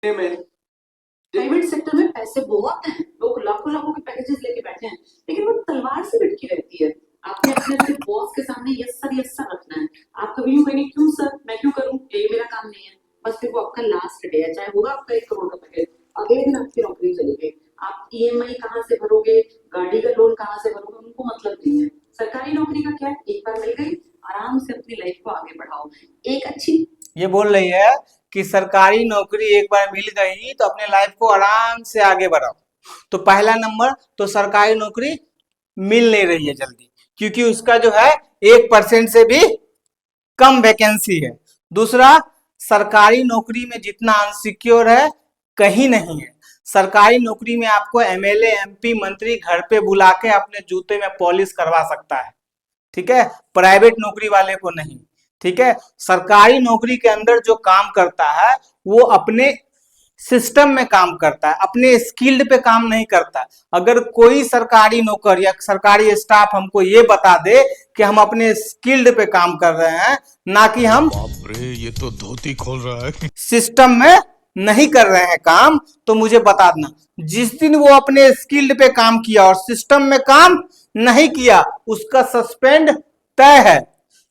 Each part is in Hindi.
में प्राइवेट सेक्टर में पैसे बहुत हैं, लोग लाखों लाखों के पैकेजेस लेके बैठे हैं, लेकिन वो तलवार से लटकी रहती है। आपने अपने सिर्फ बॉस के सामने यस सर रखना है। आप कभी यूं कहेंगे क्यों सर, मैं क्यों करूं, ये मेरा काम नहीं है। बस फिर वो आपका लास्ट डे है, चाहे होगा आपका 1 करोड़ का पैकेज, अगले दिन आपकी नौकरी चली गई। आप ईएमआई कहाँ से भरोगे, गाड़ी का लोन कहाँ से भरोगे, उनको मतलब नहीं है। सरकारी नौकरी का क्या है, एक बार मिल गई, आराम से अपनी लाइफ को आगे बढ़ाओ। एक अच्छी ये बोल रही है कि सरकारी नौकरी एक बार मिल गई तो अपने लाइफ को आराम से आगे बढ़ाओ। तो पहला नंबर तो सरकारी नौकरी मिल नहीं रही है जल्दी, क्योंकि उसका जो है 1% से भी कम वैकेंसी है। दूसरा, सरकारी नौकरी में जितना अनसिक्योर है कहीं नहीं है। सरकारी नौकरी में आपको एमएलए एमपी मंत्री घर पे बुला के अपने जूते में पॉलिश करवा सकता है, ठीक है, प्राइवेट नौकरी वाले को नहीं। ठीक है, सरकारी नौकरी के अंदर जो काम करता है वो अपने सिस्टम में काम करता है, अपने स्किल्ड पे काम नहीं करता। अगर कोई सरकारी नौकर या सरकारी स्टाफ हमको ये बता दे कि हम अपने स्किल्ड पे काम कर रहे हैं, ना कि हम बाप रे, ये तो धोती खोल रहा है। सिस्टम में नहीं कर रहे हैं काम, तो मुझे बता देना। जिस दिन वो अपने स्किल्ड पे काम किया और सिस्टम में काम नहीं किया, उसका सस्पेंड तय है।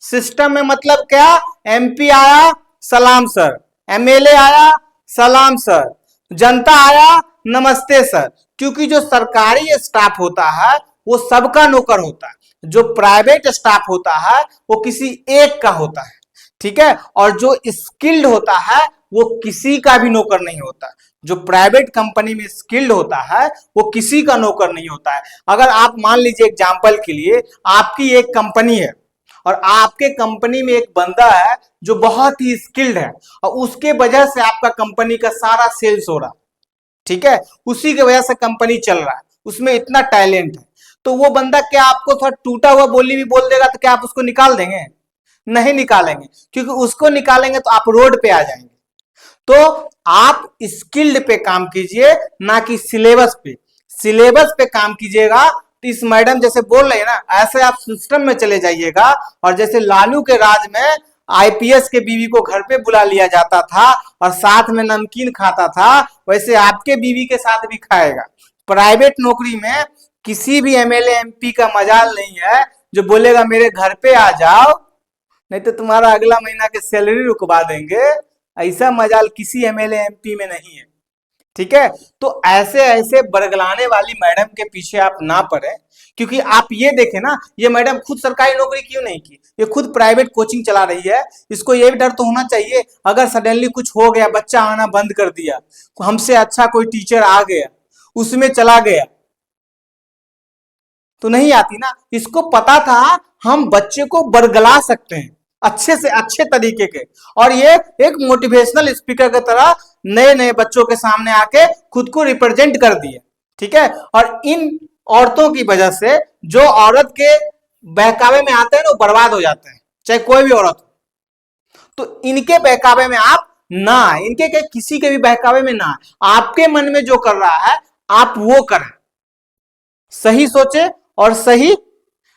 सिस्टम में मतलब क्या, एमपी आया सलाम सर, एमएलए आया सलाम सर, जनता आया नमस्ते सर। क्योंकि जो सरकारी स्टाफ होता है वो सबका नौकर होता है, जो प्राइवेट स्टाफ होता है वो किसी एक का होता है। ठीक है, और जो स्किल्ड होता है वो किसी का भी नौकर नहीं होता। जो प्राइवेट कंपनी में स्किल्ड होता है वो किसी का नौकर नहीं होता है। अगर आप मान लीजिए एग्जांपल के लिए, आपकी एक कंपनी है और आपके कंपनी में एक बंदा है जो बहुत ही स्किल्ड है, और उसके वजह से आपका कंपनी का सारा सेल्स हो रहा, ठीक है, उसी की वजह से कंपनी चल रहा है, उसमें इतना टैलेंट है। तो वो बंदा क्या आपको थोड़ा टूटा हुआ बोली भी बोल देगा तो क्या आप उसको निकाल देंगे? नहीं निकालेंगे, क्योंकि उसको निकालेंगे तो आप रोड पे आ जाएंगे। तो आप स्किल्ड पे काम कीजिए, ना कि सिलेबस पे। सिलेबस पे काम कीजिएगा तो इस मैडम जैसे बोल रहे हैं ना, ऐसे आप सिस्टम में चले जाइएगा। और जैसे लालू के राज में आईपीएस के बीवी को घर पे बुला लिया जाता था और साथ में नमकीन खाता था, वैसे आपके बीवी के साथ भी खाएगा। प्राइवेट नौकरी में किसी भी एमएलए एमपी का मजाल नहीं है जो बोलेगा मेरे घर पे आ जाओ, नहीं तो तुम्हारा अगला महीना के सैलरी रुकवा देंगे। ऐसा मजाल किसी एमएलए एमपी में नहीं है। ठीक है, तो ऐसे ऐसे बरगलाने वाली मैडम के पीछे आप ना पड़े। क्योंकि आप ये देखें ना, ये मैडम खुद सरकारी नौकरी क्यों नहीं की, ये खुद प्राइवेट कोचिंग चला रही है। इसको ये भी डर तो होना चाहिए, अगर सडनली कुछ हो गया, बच्चा आना बंद कर दिया, हमसे अच्छा कोई टीचर आ गया, उसमें चला गया, तो नहीं आती ना। इसको पता था हम बच्चे को बरगला सकते हैं अच्छे से अच्छे तरीके के, और ये एक मोटिवेशनल स्पीकर की तरह नए नए बच्चों के सामने आके खुद को रिप्रेजेंट कर दिए। ठीक है, और इन औरतों की वजह से जो औरत के बहकावे में आते हैं ना, वो बर्बाद हो जाते हैं, चाहे कोई भी औरत हो। तो इनके बहकावे में आप ना, इनके के किसी के भी बहकावे में ना, आपके मन में जो कर रहा है आप वो करें, सही सोचे और सही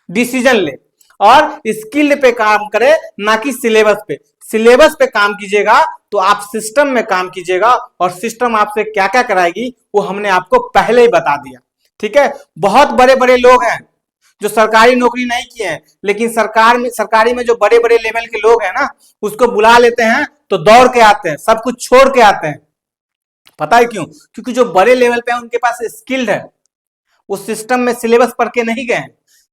डिसीजन ले, और स्किल पे काम करे, ना कि सिलेबस पे। सिलेबस पे काम कीजिएगा तो आप सिस्टम में काम कीजिएगा, और सिस्टम आपसे क्या क्या कराएगी वो हमने आपको पहले ही बता दिया। ठीक है, बहुत बड़े बड़े लोग हैं जो सरकारी नौकरी नहीं किए हैं, लेकिन सरकारी में जो बड़े बड़े लेवल के लोग हैं ना, उसको बुला लेते हैं तो दौड़ के आते हैं, सब कुछ छोड़ के आते हैं। पता है क्यों? क्योंकि जो बड़े लेवल पे है उनके पास स्किल्ड है, वो सिस्टम में सिलेबस पढ़ के नहीं गए।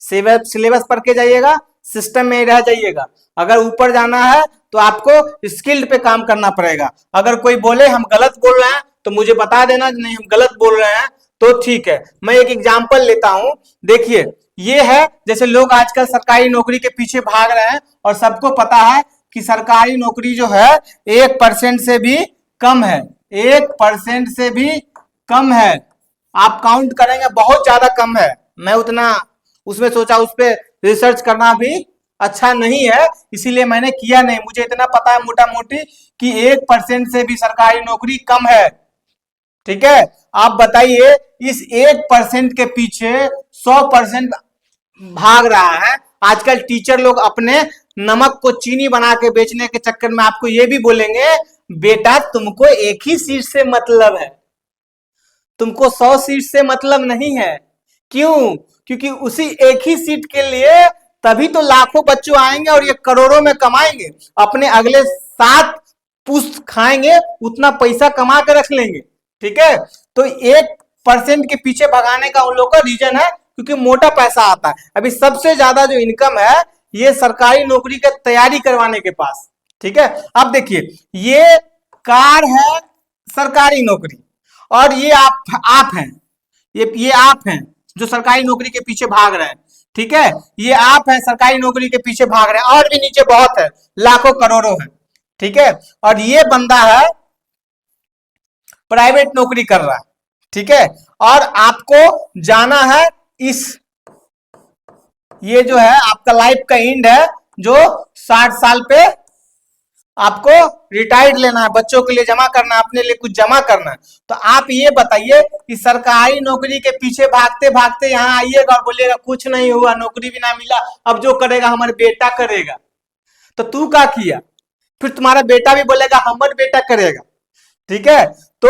सिलेबस पढ़ के जाइएगा, सिस्टम में रह जाइएगा। अगर ऊपर जाना है तो आपको स्किल्ड पे काम करना पड़ेगा। अगर कोई बोले हम गलत बोल रहे हैं तो मुझे बता देना, नहीं हम गलत बोल रहे हैं तो ठीक है। मैं एक एग्जांपल लेता हूं, देखिए, ये है जैसे लोग आजकल सरकारी नौकरी के पीछे भाग रहे हैं, और सबको पता है कि सरकारी नौकरी जो है 1% से भी कम है, 1% से भी कम है। आप काउंट करेंगे बहुत ज्यादा कम है। मैं उतना उसमें सोचा उस पर रिसर्च करना भी अच्छा नहीं है, इसीलिए मैंने किया नहीं। मुझे इतना पता है मोटा मोटी कि 1% से भी सरकारी नौकरी कम है। ठीक है, आप बताइए इस 1% के पीछे 100% भाग रहा है। आजकल टीचर लोग अपने नमक को चीनी बना के बेचने के चक्कर में आपको ये भी बोलेंगे बेटा तुमको एक ही सीट से मतलब है, तुमको 100 सीट से मतलब नहीं है। क्यों? क्योंकि उसी एक ही सीट के लिए तभी तो लाखों बच्चों आएंगे और ये करोड़ों में कमाएंगे, अपने अगले 7 पुश्त खाएंगे, उतना पैसा कमा के रख लेंगे। ठीक है, तो 1% के पीछे भगाने का उन लोगों का रीजन है क्योंकि मोटा पैसा आता है। अभी सबसे ज्यादा जो इनकम है ये सरकारी नौकरी की तैयारी करवाने के पास। ठीक है, अब देखिए ये कार है सरकारी नौकरी, और ये आप हैं, ये आप हैं जो सरकारी नौकरी के पीछे भाग रहे हैं। ठीक है, ये आप हैं सरकारी नौकरी के पीछे भाग रहे हैं, और भी नीचे बहुत है, लाखों करोड़ों है। ठीक है, और ये बंदा है प्राइवेट नौकरी कर रहा है। ठीक है, और आपको जाना है इस, ये जो है आपका लाइफ का एंड है, जो 60 साल पे आपको रिटायर्ड लेना है, बच्चों के लिए जमा करना है, अपने लिए कुछ जमा करना है। तो आप ये बताइए कि सरकारी नौकरी के पीछे भागते भागते यहाँ आइएगा और बोलिएगा कुछ नहीं हुआ, नौकरी भी ना मिला, अब जो करेगा हमारे बेटा करेगा। तो तू क्या किया? फिर तुम्हारा बेटा भी बोलेगा हमारे बेटा करेगा। ठीक है, तो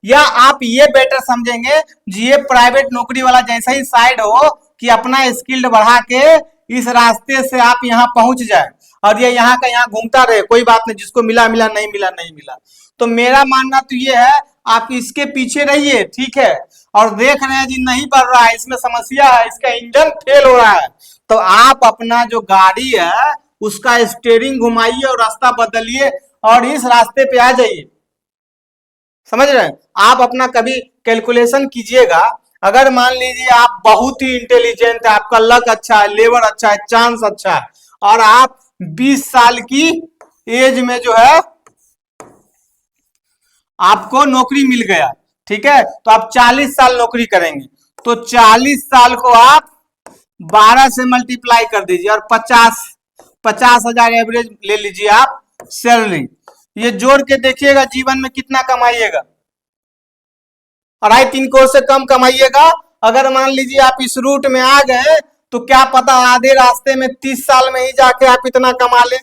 या आप ये बेटर समझेंगे जी ये प्राइवेट नौकरी वाला जैसा ही साइड हो कि अपना स्किल्ड बढ़ा के इस रास्ते से आप यहाँ पहुंच जाए, और ये यहाँ का यहाँ घूमता रहे, कोई बात नहीं, जिसको मिला मिला, नहीं मिला नहीं मिला। तो मेरा मानना तो ये है आप इसके पीछे रहिए। ठीक है, और देख रहे हैं जी नहीं बढ़ रहा है, इसमें समस्या है, इसका इंजन फेल हो रहा है, तो आप अपना जो गाड़ी है उसका स्टीयरिंग घुमाइए और रास्ता बदलिए और इस रास्ते पे आ जाइए। समझ रहे हैं? आप अपना कभी कैलकुलेशन कीजिएगा, अगर मान लीजिए आप बहुत ही इंटेलिजेंट है, आपका लक अच्छा है, लेबर अच्छा है, चांस अच्छा है, और आप 20 साल की एज में जो है आपको नौकरी मिल गया। ठीक है, तो आप 40 साल नौकरी करेंगे, तो 40 साल को आप 12 से मल्टीप्लाई कर दीजिए और 50,000 एवरेज ले लीजिए आप सैलरी। ये जोड़ के देखिएगा जीवन में कितना कमाइएगा। 2.5-3 करोड़ से कम कमाइएगा। अगर मान लीजिए आप इस रूट में आ गए तो क्या पता आधे रास्ते में 30 साल में ही जाके आप इतना कमा ले,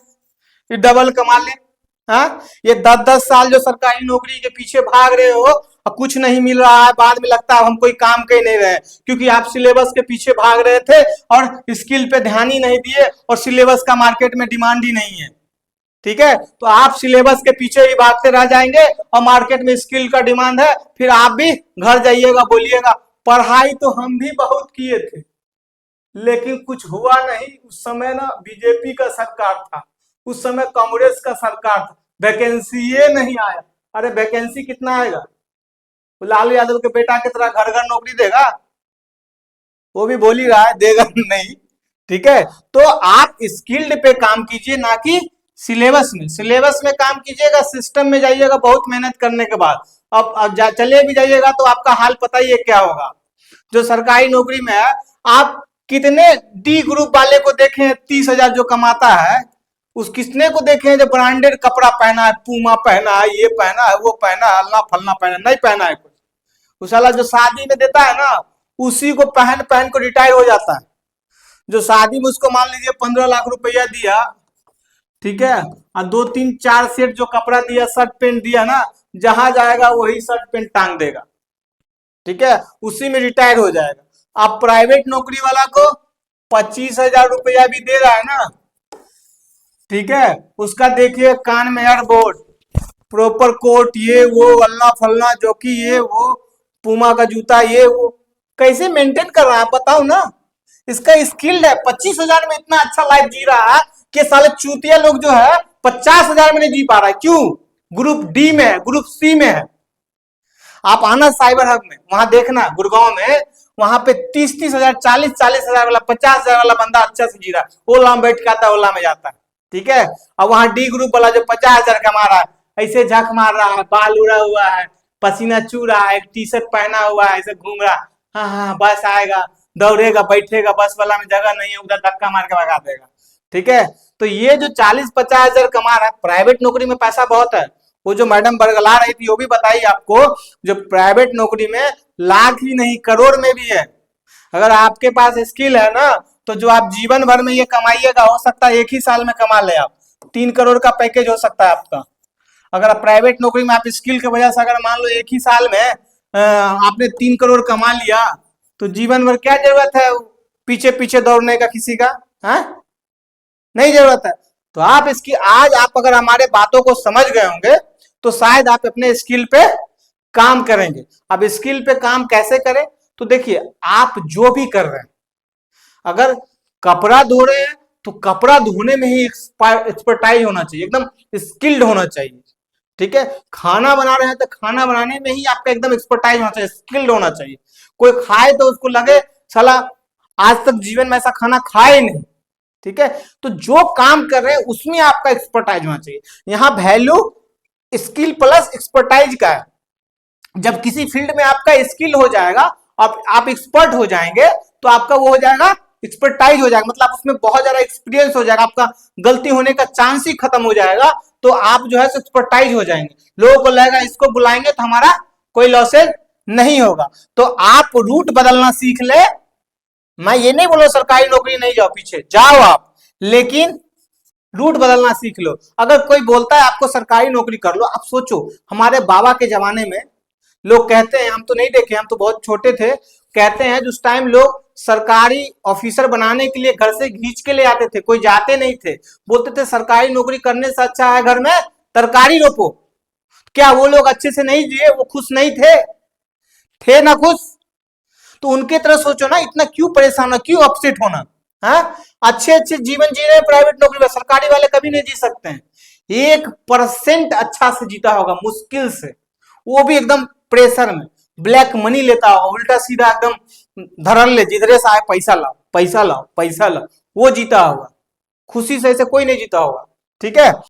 डबल कमा ले। हाँ, ये 10-10 साल जो सरकारी नौकरी के पीछे भाग रहे हो और कुछ नहीं मिल रहा है, बाद में लगता है हम कोई काम कर नहीं रहे, क्योंकि आप सिलेबस के पीछे भाग रहे थे और स्किल पे ध्यान ही नहीं दिए, और सिलेबस का मार्केट में डिमांड ही नहीं है। ठीक है, तो आप सिलेबस के पीछे ही भागते रह जाएंगे और मार्केट में स्किल का डिमांड है, फिर आप भी घर जाइएगा बोलिएगा पढ़ाई तो हम भी बहुत किए थे लेकिन कुछ हुआ नहीं। उस समय ना बीजेपी का सरकार था, उस समय कांग्रेस का सरकार था, वैकेंसी ये नहीं आया। अरे वैकेंसी कितना आएगा? लालू यादव के बेटा की तरह घर घर नौकरी देगा? वो भी बोल ही रहा है देगा नहीं। ठीक है, तो आप स्किल्ड पे काम कीजिए, ना कि सिलेबस में। सिलेबस में काम कीजिएगा, सिस्टम में जाइएगा बहुत मेहनत करने के बाद, अब चले भी जाइएगा तो आपका हाल पता ही है क्या होगा। जो सरकारी नौकरी में है, आप कितने डी ग्रुप वाले को देखें 30,000 जो कमाता है, उस किसने को देखे जो ब्रांडेड कपड़ा पहना है, पूमा पहना है, ये पहना है, वो पहना है, अल्लाह फलना पहना नहीं पहना है कुछ। उस साला जो शादी में देता है ना, उसी को पहन पहन को रिटायर हो जाता है। जो शादी में उसको मान लीजिए 15 लाख रुपया दिया, ठीक है, और 2-3-4 सेट जो कपड़ा दिया, शर्ट पैंट दिया ना, जहां जाएगा वही शर्ट पैंट टांग देगा। ठीक है, उसी में रिटायर हो जाएगा। अब प्राइवेट नौकरी वाला को 25,000 रुपया भी दे रहा है ना, ठीक है, उसका देखिए कान में एयरबोर्ड, प्रॉपर कोट, ये वो अल्लाह फलना जो कि ये वो पूमा का जूता, ये वो कैसे मेंटेन कर रहा है बताओ ना। इसका स्किल्ड है, 25,000 में इतना अच्छा लाइफ जी रहा है कि साले चूतिया लोग जो है 50,000 में नहीं जी पा रहा है। क्यों? ग्रुप डी में है, ग्रुप सी में है। आप आना साइबर हब में, वहां देखना गुड़गांव में, वहां पे 30,000 40,000 वाला 50,000 वाला बंदा अच्छा से जी रहा है, ओला में बैठ के आता है, ओला में जाता है। ठीक है, और वहां डी ग्रुप वाला जो 50,000 कमा रहा है, ऐसे झक मार रहा है, बाल उड़ा हुआ है, पसीना चू रहा है, एक टी शर्ट पहना हुआ है, ऐसे घूम रहा है, हाँ हाँ बस आएगा, दौड़ेगा, बैठेगा, बस वाला में जगह नहीं है, उधर धक्का मार के भगा देगा। ठीक है, तो ये जो 40-50 हजार कमा रहा है, प्राइवेट नौकरी में पैसा बहुत है। वो जो मैडम बरगला रही थी वो भी बताई आपको, जो प्राइवेट नौकरी में लाख ही नहीं करोड़ में भी है। अगर आपके पास स्किल है ना, तो जो आप जीवन भर में ये कमाइएगा, हो सकता है एक ही साल में कमा ले आप, 3 करोड़ का पैकेज हो सकता है आपका। अगर आप प्राइवेट नौकरी में आप स्किल की वजह से अगर मान लो एक ही साल में आपने 3 करोड़ कमा लिया, तो जीवन भर क्या जरूरत है पीछे पीछे दौड़ने का किसी का? नहीं जरूरत है। तो आप इसकी आज आप अगर हमारे बातों को समझ गए होंगे तो शायद आप अपने स्किल पे काम करेंगे। अब स्किल पे काम कैसे करें? तो देखिए, आप जो भी कर रहे हैं, अगर कपड़ा धो रहे हैं तो कपड़ा धोने में ही एक्सपर्टाइज होना चाहिए, एकदम स्किल्ड होना चाहिए। ठीक है, खाना बना रहे हैं तो खाना बनाने में ही आपका एकदम एक्सपर्टाइज होना चाहिए, स्किल्ड होना चाहिए। कोई खाए तो उसको लगे साला आज तक जीवन में ऐसा खाना खाए नहीं। ठीक है, तो जो काम कर रहे हैं उसमें आपका एक्सपर्टाइज होना चाहिए। यहां वैल्यू स्किल प्लस एक्सपर्टाइज का है। जब किसी फील्ड में आपका स्किल हो जाएगा, आप एक्सपर्ट हो जाएंगे, तो आपका वो हो जाएगा एक्सपर्टाइज हो जाएगा, मतलब उसमें बहुत ज्यादा एक्सपीरियंस हो जाएगा, आपका गलती होने का चांस ही खत्म हो जाएगा, तो आप जो है एक्सपर्टाइज हो जाएंगे। लोगों को लगेगा इसको बुलाएंगे तो हमारा कोई लॉसेज नहीं होगा। तो आप रूट बदलना सीख ले। मैं ये नहीं बोल सरकारी नौकरी नहीं जाओ, पीछे जाओ आप, लेकिन रूट बदलना सीख लो। अगर कोई बोलता है आपको सरकारी नौकरी कर लो, आप सोचो हमारे बाबा के जमाने में लोग कहते हैं, हम तो नहीं देखे, हम तो बहुत छोटे थे, कहते हैं जिस टाइम लोग सरकारी ऑफिसर बनाने के लिए घर से खींच के ले आते थे, कोई जाते नहीं थे, बोलते थे सरकारी नौकरी करने से अच्छा है घर में तरकारी रोपो। क्या वो लोग अच्छे से नहीं जिए? वो खुश नहीं थे? थे ना खुश? तो उनके तरह सोचो ना, इतना क्यों परेशान होना, क्यों अपसेट होना? अच्छे अच्छे जीवन जी रहे प्राइवेट नौकरी में, सरकारी वाले कभी नहीं जी सकते हैं। 1% अच्छा से जीता होगा मुश्किल से, वो भी एकदम प्रेशर में, ब्लैक मनी लेता होगा, उल्टा सीधा एकदम धरल ले, जिधरे से आए पैसा लाओ पैसा लाओ पैसा लाओ, वो जीता होगा। खुशी से ऐसे कोई नहीं जीता होगा। ठीक है।